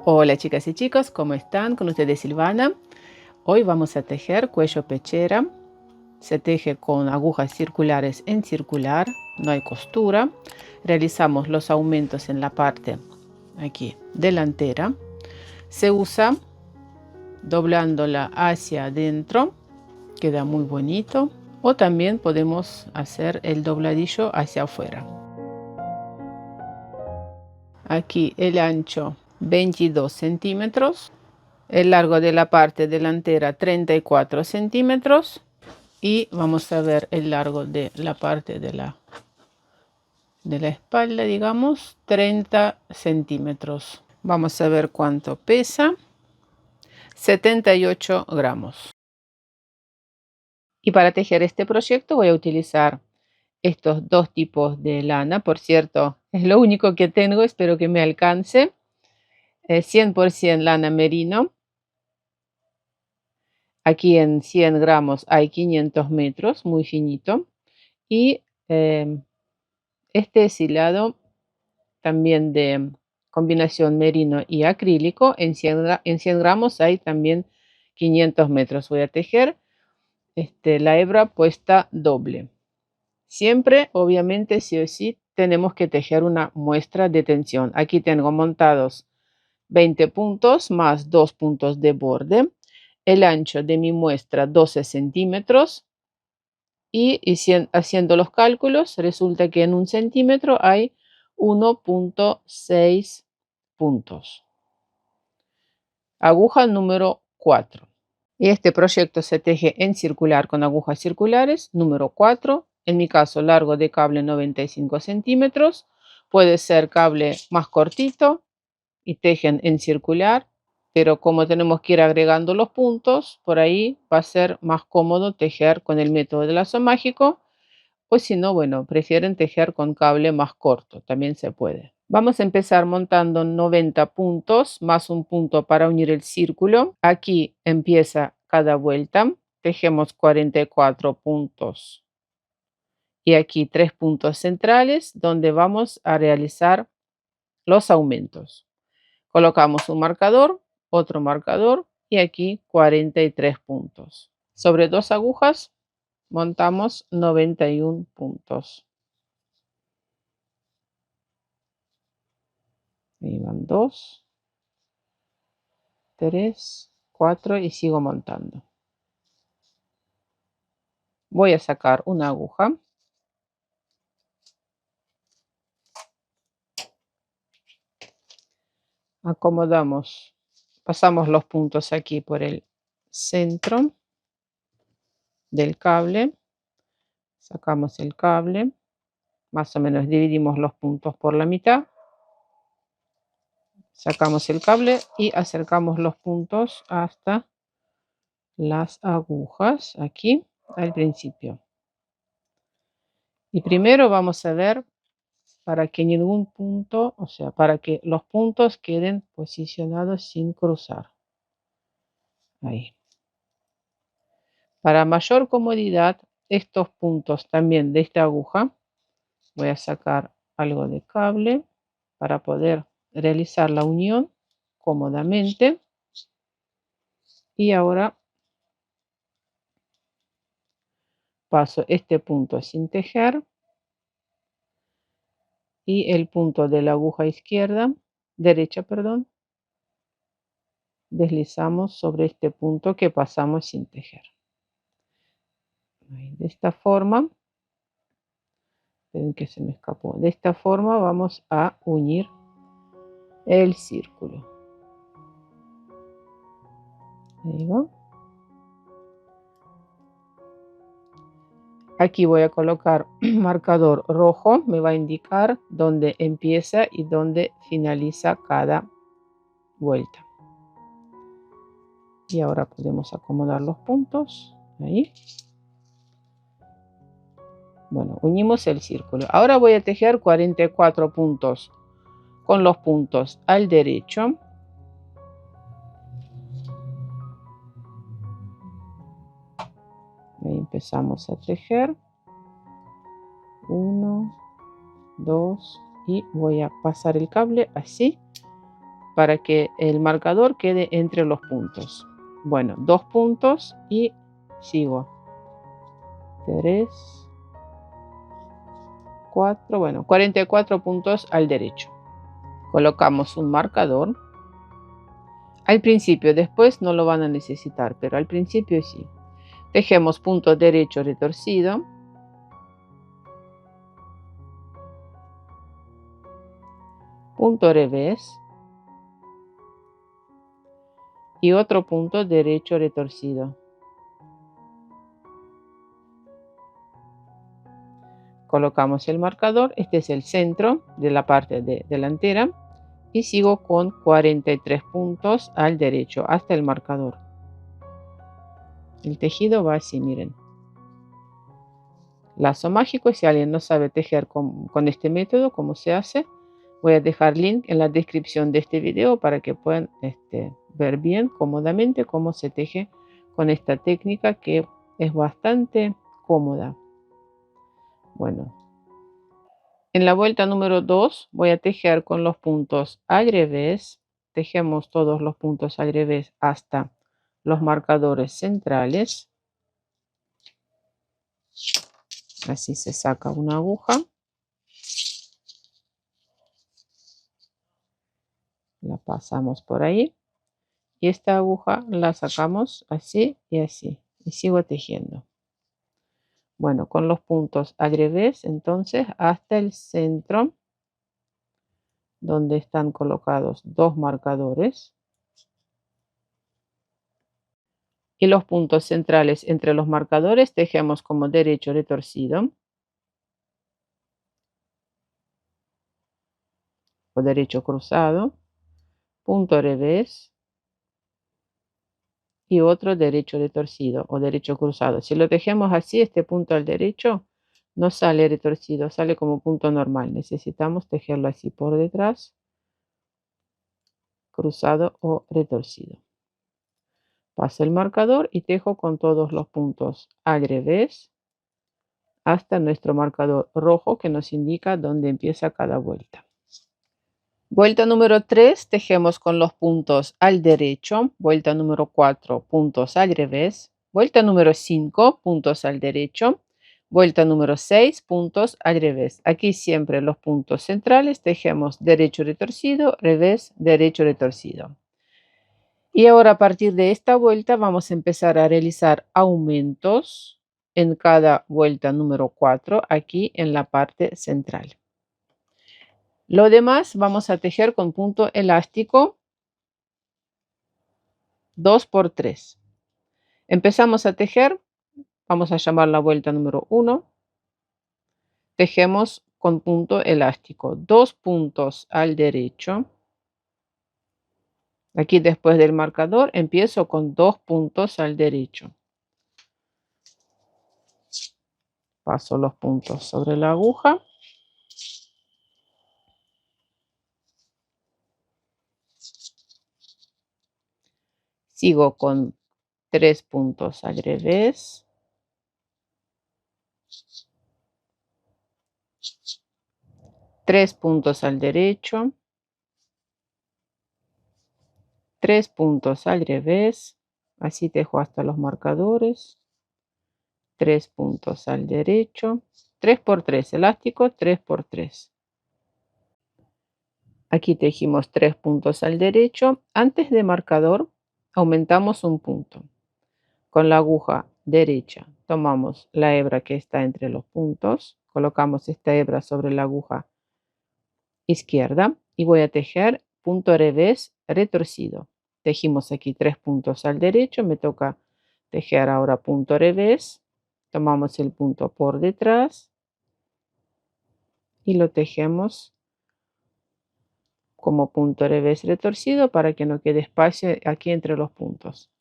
Hola chicas y chicos, ¿cómo están? Con ustedes Silvana. Hoy vamos a tejer cuello pechera. Se teje con agujas circulares en circular, no hay costura. Realizamos los aumentos en la parte aquí delantera. Se usa doblándola hacia adentro, queda muy bonito. O también podemos hacer el dobladillo hacia afuera. Aquí el ancho 22 centímetros. El largo de la parte delantera 34 centímetros y vamos a ver el largo de la parte de la espalda, digamos 30 centímetros. Vamos a ver cuánto pesa: 78 gramos. Y para tejer este proyecto voy a utilizar estos dos tipos de lana. Por cierto, es lo único que tengo, espero que me alcance. 100% lana merino. Aquí en 100 gramos hay 500 metros, muy finito. Y este es hilado también de combinación merino y acrílico. En 100 gramos hay también 500 metros. Voy a tejer la hebra puesta doble. Siempre, obviamente, sí o sí, tenemos que tejer una muestra de tensión. Aquí tengo montados 20 puntos más 2 puntos de borde. El ancho de mi muestra 12 centímetros y haciendo los cálculos resulta que en 1 centímetro hay 1,6 puntos. Aguja número 4. Y este proyecto se teje en circular con agujas circulares número 4. En mi caso, largo de cable 95 centímetros. Puede ser cable más cortito y tejen en circular, pero como tenemos que ir agregando los puntos, por ahí va a ser más cómodo tejer con el método de lazo mágico, o si no, bueno, prefieren tejer con cable más corto, también se puede. Vamos a empezar montando 90 puntos más un punto para unir el círculo. Aquí empieza cada vuelta, tejemos 44 puntos y aquí 3 puntos centrales donde vamos a realizar los aumentos. Colocamos un marcador, otro marcador y aquí 43 puntos. Sobre 2 agujas montamos 91 puntos. Ahí van 2, 3, 4 y sigo montando. Voy a sacar una aguja. Acomodamos, pasamos los puntos aquí por el centro del cable. Sacamos el cable, más o menos dividimos los puntos por la mitad. Sacamos el cable y acercamos los puntos hasta las agujas aquí al principio. Y primero vamos a ver para que ningún punto, o sea, para que los puntos queden posicionados sin cruzar. Ahí. Para mayor comodidad, estos puntos también de esta aguja, voy a sacar algo de cable para poder realizar la unión cómodamente. Y ahora paso este punto sin tejer y el punto de la aguja derecha, perdón, deslizamos sobre este punto que pasamos sin tejer. Ahí, de esta forma, ven que se me escapó, de esta forma vamos a unir el círculo. Ahí va. Aquí voy a colocar marcador rojo, me va a indicar dónde empieza y dónde finaliza cada vuelta. Y ahora podemos acomodar los puntos. Ahí. Bueno, unimos el círculo. Ahora voy a tejer 44 puntos con los puntos al derecho. Ahí empezamos a tejer. 1, 2 y voy a pasar el cable así para que el marcador quede entre los puntos. Bueno, 2 puntos y sigo. 3, 4, bueno, 44 puntos al derecho. Colocamos un marcador. Al principio, después no lo van a necesitar, pero al principio sí. Tejemos punto derecho retorcido. Punto revés. Y otro punto derecho retorcido. Colocamos el marcador, este es el centro de la parte delantera y sigo con 43 puntos al derecho hasta el marcador. El tejido va así, miren. Lazo mágico, si alguien no sabe tejer con este método, cómo se hace, voy a dejar link en la descripción de este video para que puedan ver bien cómodamente cómo se teje con esta técnica que es bastante cómoda. Bueno, en la vuelta número 2 voy a tejer con los puntos al revés. Tejemos todos los puntos al revés hasta los marcadores centrales. Así se saca una aguja. La pasamos por ahí. Y esta aguja la sacamos así y así. Y sigo tejiendo. Bueno, con los puntos al revés, entonces hasta el centro, donde están colocados 2 marcadores. Y los puntos centrales entre los marcadores tejemos como derecho retorcido o derecho cruzado, punto revés y otro derecho retorcido o derecho cruzado. Si lo tejemos así, este punto al derecho no sale retorcido, sale como punto normal. Necesitamos tejerlo así por detrás, cruzado o retorcido. Paso el marcador y tejo con todos los puntos al revés hasta nuestro marcador rojo que nos indica dónde empieza cada vuelta. Vuelta número 3, tejemos con los puntos al derecho. Vuelta número 4, puntos al revés. Vuelta número 5, puntos al derecho. Vuelta número 6, puntos al revés. Aquí siempre los puntos centrales tejemos derecho retorcido, revés, derecho retorcido. Y ahora a partir de esta vuelta vamos a empezar a realizar aumentos en cada vuelta número 4 aquí en la parte central. Lo demás vamos a tejer con punto elástico 2 por 3. Empezamos a tejer, vamos a llamar la vuelta número 1. Tejemos con punto elástico 2 puntos al derecho. Aquí después del marcador empiezo con 2 puntos al derecho. Paso los puntos sobre la aguja. Sigo con 3 puntos al revés. 3 puntos al derecho. 3 puntos al revés. Así tejo hasta los marcadores. 3 puntos al derecho. 3 por 3 elástico, 3 por 3. Aquí tejimos 3 puntos al derecho. Antes de marcador aumentamos un punto. Con la aguja derecha tomamos la hebra que está entre los puntos. Colocamos esta hebra sobre la aguja izquierda y voy a tejer punto revés retorcido. Tejimos aquí 3 puntos al derecho. Me toca tejer ahora punto revés. Tomamos el punto por detrás y lo tejemos como punto revés retorcido para que no quede espacio aquí entre los puntos.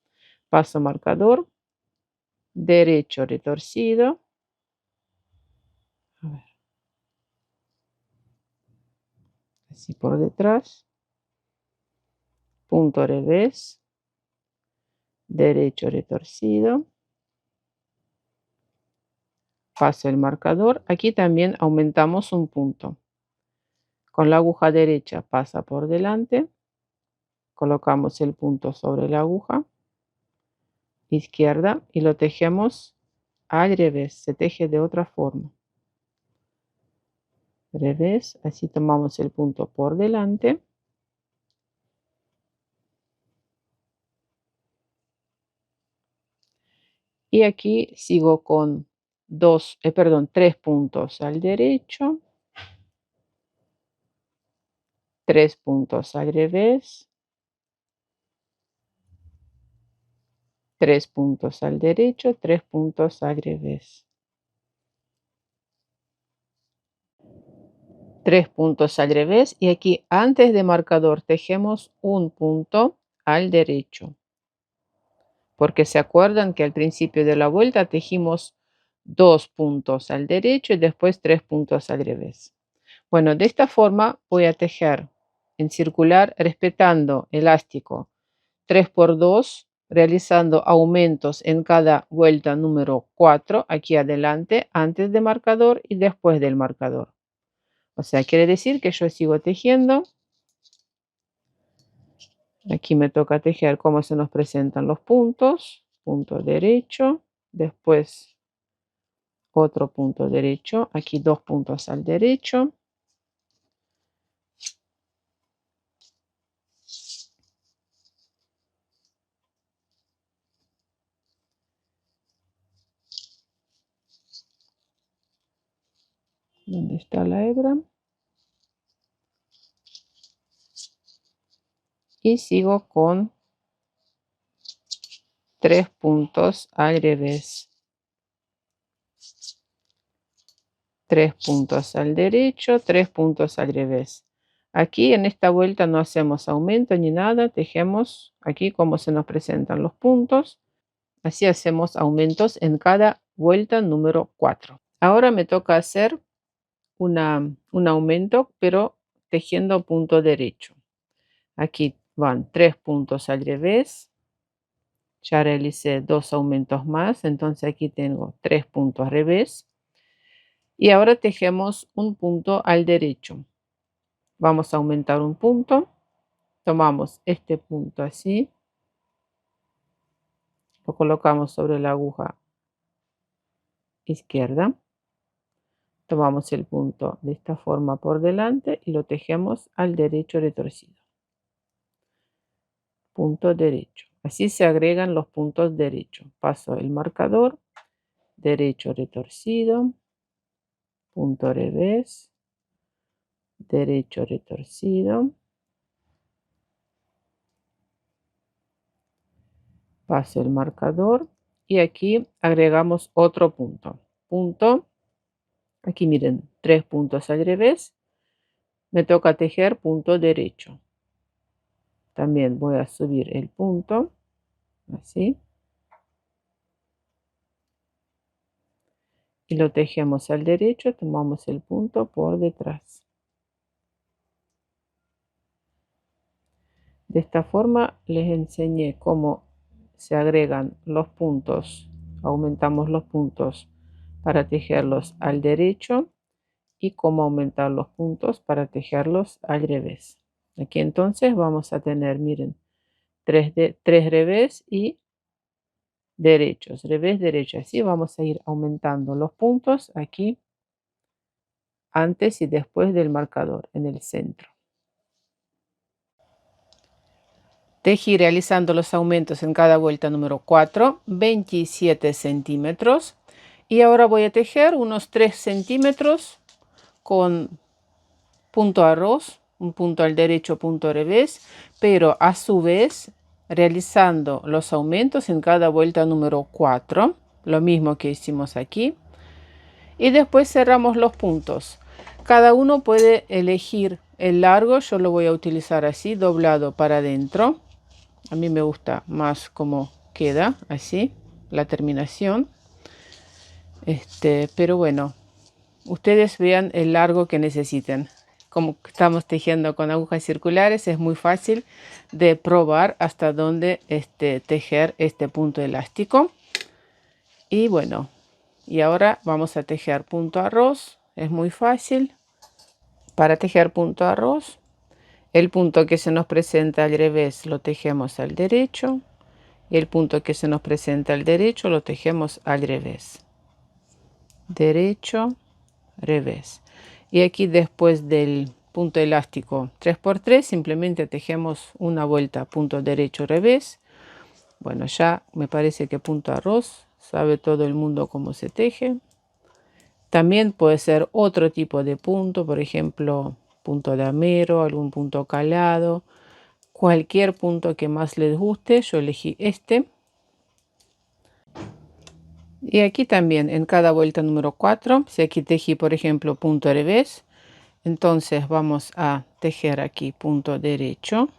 Paso marcador, derecho retorcido. A ver. Así por detrás. Punto revés, derecho retorcido. Paso el marcador. Aquí también aumentamos un punto. Con la aguja derecha pasa por delante Colocamos el punto sobre la aguja izquierda y lo tejemos al revés, se teje de otra forma. Revés, así tomamos el punto por delante. Y aquí sigo con 3 puntos al derecho, 3 puntos al revés, 3 puntos al derecho, 3 puntos al revés. 3 puntos al revés y aquí antes de marcador tejemos un punto al derecho. Porque se acuerdan que al principio de la vuelta tejimos 2 puntos al derecho y después 3 puntos al revés. Bueno, de esta forma voy a tejer en circular respetando elástico 3 por 2, realizando aumentos en cada vuelta número 4 aquí adelante, antes de marcador y después del marcador. O sea, quiere decir que yo sigo tejiendo. Aquí me toca tejer cómo se nos presentan los puntos. Punto derecho, después otro punto derecho, aquí 2 puntos al derecho. ¿Dónde está la hebra? Y sigo con 3 puntos al revés. 3 puntos al derecho, 3 puntos al revés. Aquí en esta vuelta no hacemos aumento ni nada, tejemos aquí como se nos presentan los puntos. Así hacemos aumentos en cada vuelta número 4. Ahora me toca hacer un aumento, pero tejiendo punto derecho. Aquí van 3 puntos al revés. Ya realicé 2 aumentos más, entonces aquí tengo 3 puntos al revés. Y ahora tejemos un punto al derecho. Vamos a aumentar un punto. Tomamos este punto así. Lo colocamos sobre la aguja izquierda. Tomamos el punto de esta forma por delante y lo tejemos al derecho retorcido. Punto derecho. Así se agregan los puntos derechos. Paso el marcador, derecho retorcido, punto revés, derecho retorcido. Paso el marcador y aquí agregamos otro punto. Punto. Aquí miren, 3 puntos al revés. Me toca tejer punto derecho. También voy a subir el punto, así. Y lo tejemos al derecho, tomamos el punto por detrás. De esta forma les enseñé cómo se agregan los puntos, aumentamos los puntos para tejerlos al derecho y cómo aumentar los puntos para tejerlos al revés. Aquí entonces vamos a tener, miren, 3 revés y derechos, revés, derecho. Así vamos a ir aumentando los puntos aquí antes y después del marcador en el centro. Tejí realizando los aumentos en cada vuelta número 4, 27 centímetros. Y ahora voy a tejer unos 3 centímetros con punto arroz, un punto al derecho, punto al revés, pero a su vez realizando los aumentos en cada vuelta número 4, lo mismo que hicimos aquí. Y después cerramos los puntos. Cada uno puede elegir el largo, yo lo voy a utilizar así, doblado para adentro. A mí me gusta más como queda, así, la terminación. Pero bueno, ustedes vean el largo que necesiten. Como estamos tejiendo con agujas circulares, es muy fácil de probar hasta dónde tejer este punto elástico. Y bueno, y ahora vamos a tejer punto arroz. Es muy fácil. Para tejer punto arroz, El punto que se nos presenta al revés lo tejemos al derecho. Y el punto que se nos presenta al derecho lo tejemos al revés. Derecho, revés. Y aquí después del punto elástico 3×3 simplemente tejemos una vuelta punto derecho, revés. Bueno, ya me parece que punto arroz sabe todo el mundo cómo se teje. También puede ser otro tipo de punto, por ejemplo, punto de amero, algún punto calado, cualquier punto que más les guste. Yo elegí este. Y aquí también en cada vuelta número 4, si aquí tejí por ejemplo punto revés, entonces vamos a tejer aquí punto derecho,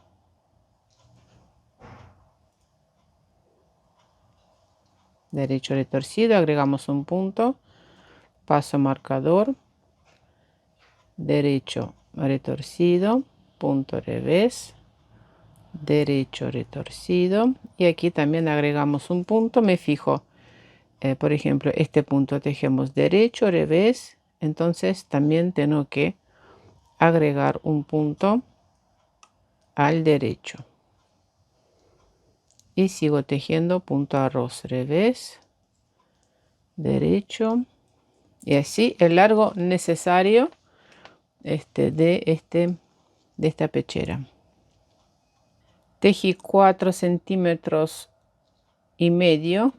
derecho retorcido, agregamos un punto, paso marcador, derecho retorcido, punto revés, derecho retorcido, y aquí también agregamos un punto. Me fijo, por ejemplo, este punto tejemos derecho, revés, entonces también tengo que agregar un punto al derecho y sigo tejiendo punto arroz, revés, derecho, y así el largo necesario de esta pechera. Tejí 4,5 centímetros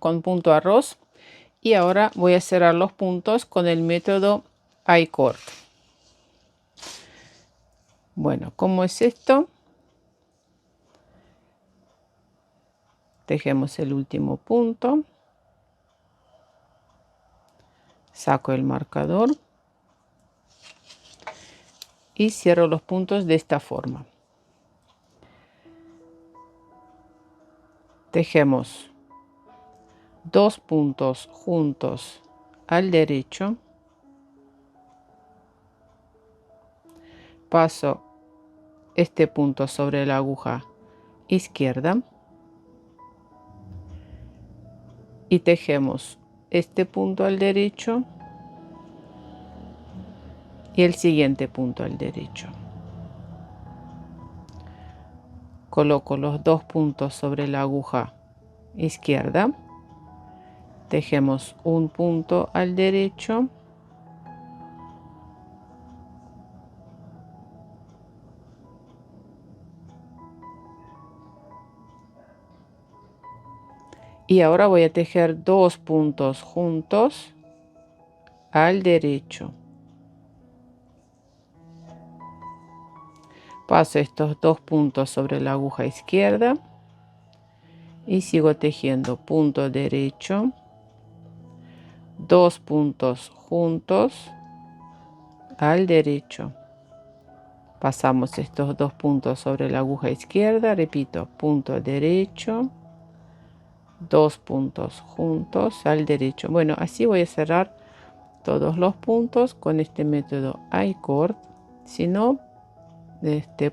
con punto arroz, y ahora voy a cerrar los puntos con el método I-cord. Bueno, ¿cómo es esto? Tejemos el último punto, saco el marcador y cierro los puntos de esta forma. Tejemos 2 puntos juntos al derecho, paso este punto sobre la aguja izquierda y tejemos este punto al derecho y el siguiente punto al derecho. Coloco los 2 puntos sobre la aguja izquierda, tejemos un punto al derecho y ahora voy a tejer 2 puntos juntos al derecho. Paso estos 2 puntos sobre la aguja izquierda y sigo tejiendo punto derecho, 2 puntos juntos al derecho. Pasamos estos 2 puntos sobre la aguja izquierda, repito, punto derecho, 2 puntos juntos al derecho. Bueno, así voy a cerrar todos los puntos con este método I-cord. Si no,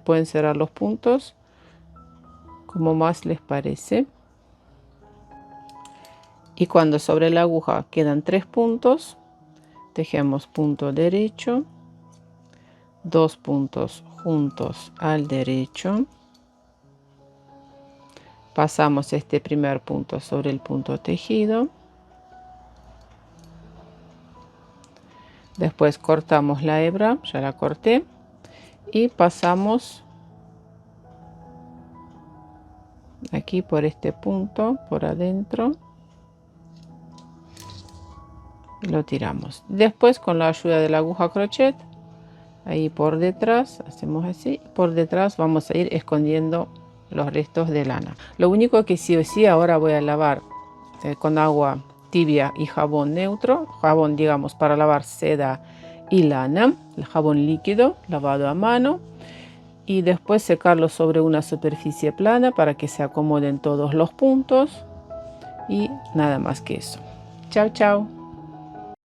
pueden cerrar los puntos como más les parece. Y cuando sobre la aguja quedan 3 puntos, tejemos punto derecho, 2 puntos juntos al derecho, pasamos este primer punto sobre el punto tejido, después cortamos la hebra, ya la corté, y pasamos aquí por este punto por adentro, lo tiramos. Después con la ayuda de la aguja crochet, ahí por detrás hacemos así, por detrás vamos a ir escondiendo los restos de lana. Lo único que sí o sí ahora voy a lavar con agua tibia y jabón neutro, jabón digamos para lavar seda y lana, el jabón líquido lavado a mano, y después secarlo sobre una superficie plana para que se acomoden todos los puntos, y nada más que eso. Chao, chao.